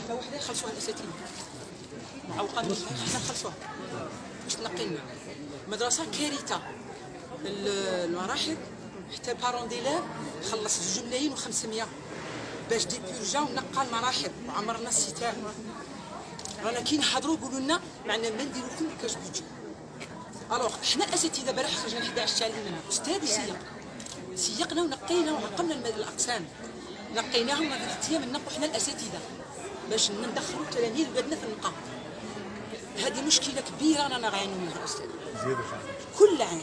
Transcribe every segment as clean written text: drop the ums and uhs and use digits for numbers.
حبه واحده يخلصوها الاساتذه معوقه حنا نخلصوها باش تنقي لنا. مدرسه كارثه، المراحل حتى بارون ديلاف خلص 2 ملايين و500 باش ديبيرجا ونقى المراحل وعمرنا الستار. رانا كي نحضروا يقولوا لنا معنا ما نديروا لكم كاش بيجي. الوغ حنا الاساتذه بارح خرجنا 11 تاع لنا استاذ سيقنا ونقينا وعقمنا الاقسام، نقيناهم هذه 3 ايام نقوا حنا الاساتذه باش ندخلوا التلاميذ ولادنا في النقا. هذه مشكله كبيره رانا غاينوا منها استاذ. كل عام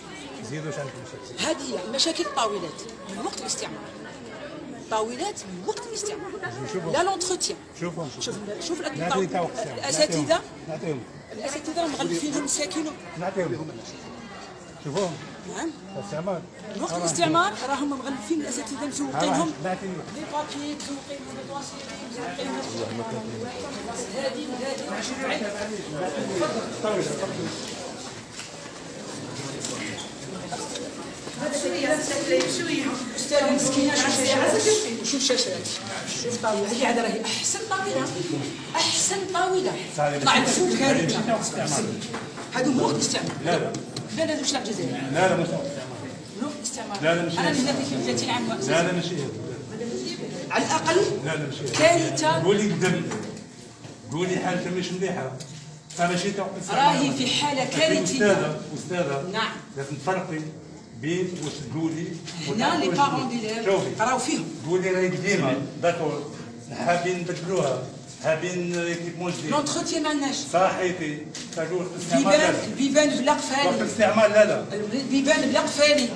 زيدوا شحال المشاكل؟ هذه مشاكل الطاولات من وقت الاستعمار. طاولات من وقت الاستعمار. لا لونتروتيان. شوف الاساتذه الاساتذه مغلفينهم مساكين. نعطيهم شوفوهم. نعم. الاستعمار. وقت الاستعمار راهم مغلفين الاساتذه مسوقينهم لي بابي مسوقينهم الدواسي مسوقينهم. استاذ مسكينه شوف شاشات، شوف طاوله هذه عاد راهي احسن طاوله، احسن طاوله طلع الفوق هذه. هذو من وقت الاستعمار. لا لا مش تاع الجزائر. لا مش تاع من وقت الاستعمار. لا ماشي. انا هنا في 30 عام مؤسسه. لا ماشي على الاقل. لا ماشي كارثه. قولي قدام، قولي حالته مش مليحه. ماشي تاع راهي في حاله كارثيه. استاذه نعم. لازم تفرقي بين واش تقولي هنا لي بارون ديلاف راهو فيهم. قولي راهي قديمه داكور حابين نبدلوها، حابين ايكيبمون جديد. لونتروتيان ما عندناش. صحيتي تقول الاستعمار. البيبان بلا قفالي. وقت الاستعمار لا البيبان بلا قفالي.